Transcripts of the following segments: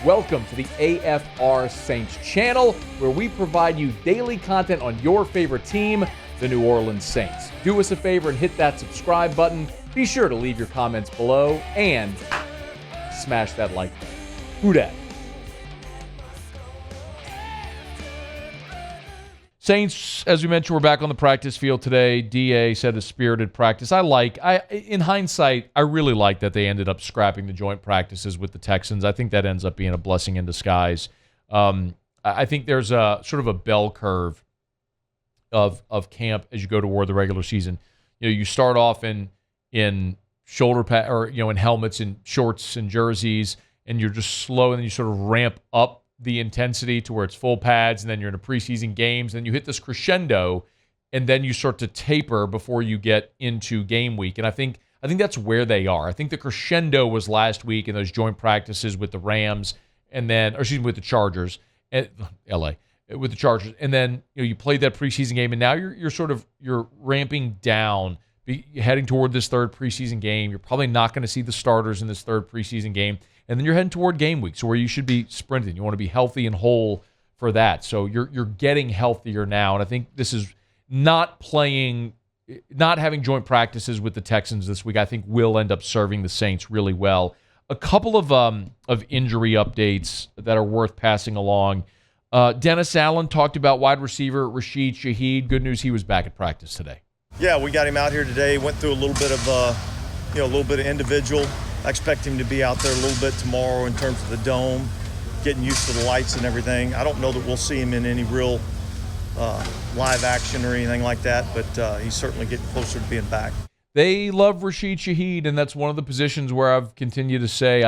Welcome to the AFR Saints channel, where we provide you daily content on your favorite team, the New Orleans Saints. Do us a favor and hit that subscribe button. Be sure to leave your comments below and smash that like button. Who dat? Saints, as we mentioned, we're back on the practice field today. DA said a spirited practice. In hindsight, I really like that they ended up scrapping the joint practices with the Texans. I think that ends up being a blessing in disguise. I think there's a sort of a bell curve of camp as you go toward the regular season. You start off in shoulder pad or in helmets and shorts and jerseys, and you're just slow, and then you sort of ramp up the intensity to where it's full pads, and then you're in a preseason games, and you hit this crescendo, and then you start to taper before you get into game week. And I think that's where they are. I think the crescendo was last week in those joint practices with the Rams, with the Chargers, and LA with the Chargers, and then you played that preseason game, and now you're ramping down, heading toward this third preseason game. You're probably not going to see the starters in this third preseason game. And then you're heading toward game week, so where you should be sprinting. You want to be healthy and whole for that. So you're getting healthier now. And I think this is not having joint practices with the Texans this week, I think will end up serving the Saints really well. A couple of injury updates that are worth passing along. Dennis Allen talked about wide receiver Rashid Shaheed. Good news, he was back at practice today. Yeah, we got him out here today. Went through a little bit of individual. I expect him to be out there a little bit tomorrow in terms of the dome, getting used to the lights and everything. I don't know that we'll see him in any real live action or anything like that, but he's certainly getting closer to being back. They love Rashid Shaheed, and that's one of the positions where I've continued to say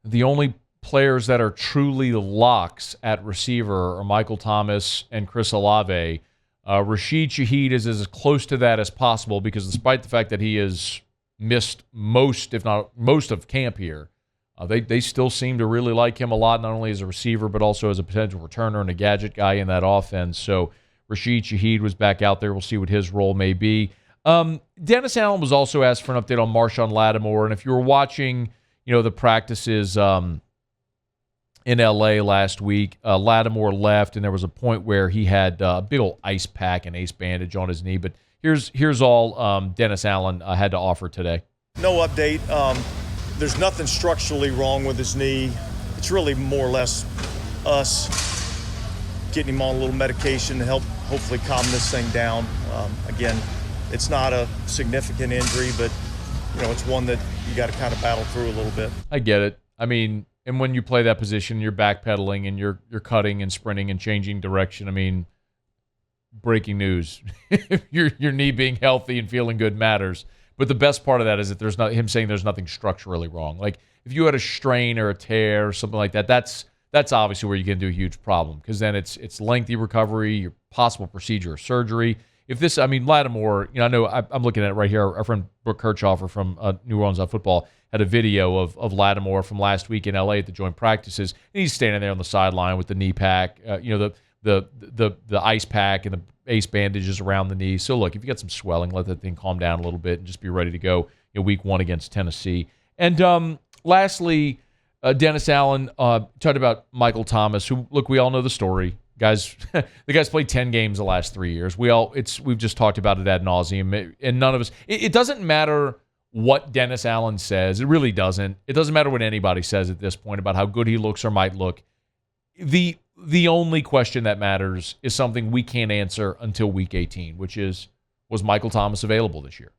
the only players that are truly locks at receiver are Michael Thomas and Chris Olave. Rashid Shaheed is as close to that as possible because despite the fact that he is missed most, if not most, of camp here, they still seem to really like him a lot, not only as a receiver, but also as a potential returner and a gadget guy in that offense. So Rashid Shaheed was back out there. We'll see what his role may be. Dennis Allen was also asked for an update on Marshon Lattimore, and if you were watching, the practices in L.A. last week, Lattimore left, and there was a point where he had a big old ice pack and ace bandage on his knee, but Here's all Dennis Allen had to offer today. No update. There's nothing structurally wrong with his knee. It's really more or less us getting him on a little medication to help hopefully calm this thing down. Again, it's not a significant injury, but it's one that you got to kind of battle through a little bit. I get it. I mean, and when you play that position, you're backpedaling and you're cutting and sprinting and changing direction. I mean, breaking news. your knee being healthy and feeling good matters. But the best part of that is that there's not him saying there's nothing structurally wrong. Like if you had a strain or a tear or something like that, that's obviously where you get into a huge problem because then it's lengthy recovery, your possible procedure or surgery. Lattimore, I know I'm looking at it right here. Our friend Brooke Kirchhoffer from New Orleans Football had a video of Lattimore from last week in LA at the joint practices, and he's standing there on the sideline with the knee pack, the ice pack and the ace bandages around the knee. So look, if you got some swelling, let that thing calm down a little bit and just be ready to go week 1 against Tennessee. And lastly, Dennis Allen talked about Michael Thomas, who, look, we all know the story. Guys, the guy's played 10 games the last 3 years. We've just talked about it ad nauseum, and none of us. It doesn't matter what Dennis Allen says. It really doesn't. It doesn't matter what anybody says at this point about how good he looks or might look. The only question that matters is something we can't answer until week 18, which is, was Michael Thomas available this year?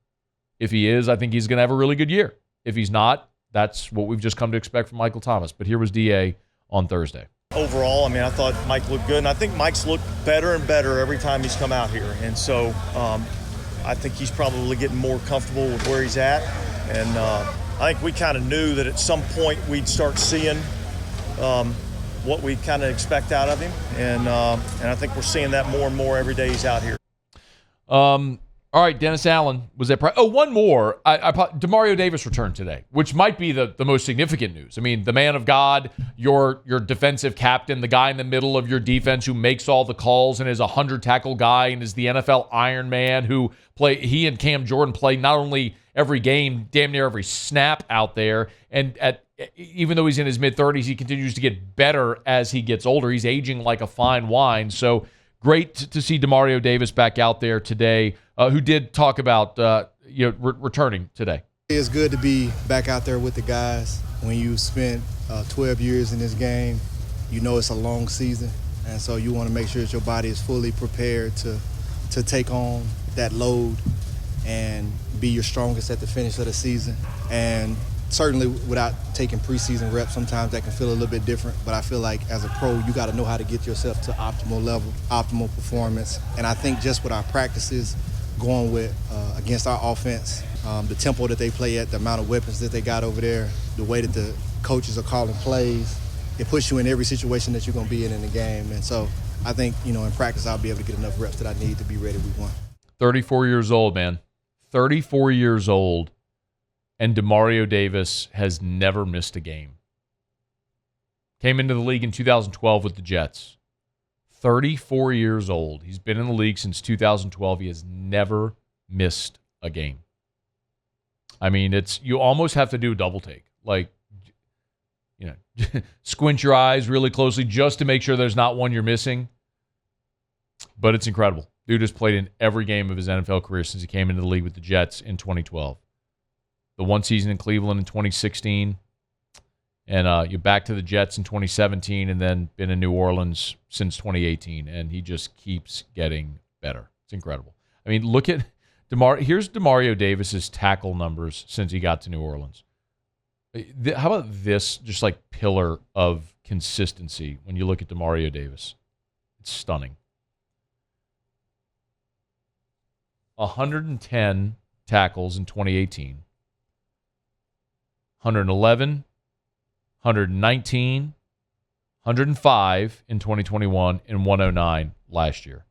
If he is, I think he's going to have a really good year. If he's not, that's what we've just come to expect from Michael Thomas. But here was DA on Thursday. Overall, I thought Mike looked good, and I think Mike's looked better and better every time he's come out here. And so I think he's probably getting more comfortable with where he's at. And I think we kind of knew that at some point we'd start seeing what we kind of expect out of him. And I think we're seeing that more and more every day he's out here. All right, Dennis Allen was at one more. Demario Davis returned today, which might be the most significant news. I mean, the man of God, your defensive captain, the guy in the middle of your defense who makes all the calls and is a 100-tackle guy and is the NFL Iron Man who he and Cam Jordan play not only every game, damn near every snap out there. And even though he's in his mid-30s, he continues to get better as he gets older. He's aging like a fine wine. So great to see Demario Davis back out there today, who did talk about returning today. It's good to be back out there with the guys. When you spent 12 years in this game, you know it's a long season, and so you want to make sure that your body is fully prepared to take on that load and be your strongest at the finish of the season. And certainly without taking preseason reps, sometimes that can feel a little bit different, but I feel like as a pro, you got to know how to get yourself to optimal level, optimal performance. And I think just with our practices going with against our offense, the tempo that they play at, the amount of weapons that they got over there, the way that the coaches are calling plays, it puts you in every situation that you're going to be in the game. And so I think, in practice, I'll be able to get enough reps that I need to be ready week one. 34 years old, man. 34 years old. And Demario Davis has never missed a game. Came into the league in 2012 with the Jets. 34 years old. He's been in the league since 2012. He has never missed a game. I mean, you almost have to do a double take. Like, squint your eyes really closely just to make sure there's not one you're missing. But it's incredible. Dude has played in every game of his NFL career since he came into the league with the Jets in 2012. The one season in Cleveland in 2016, and you're back to the Jets in 2017, and then been in New Orleans since 2018, and he just keeps getting better. It's incredible. I mean, look at here's Demario Davis's tackle numbers since he got to New Orleans. How about this, just like pillar of consistency when you look at Demario Davis? It's stunning. 110 tackles in 2018. 111, 119, 105 in 2021, and 109 last year.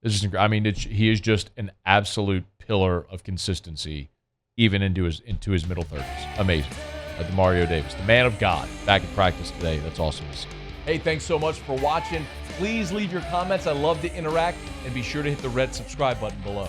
It's just, I mean, he is just an absolute pillar of consistency, even into his middle 30s. Amazing. Demario Davis, the man of God, back in practice today. That's awesome to see. Hey, thanks so much for watching. Please leave your comments. I love to interact, and be sure to hit the red subscribe button below.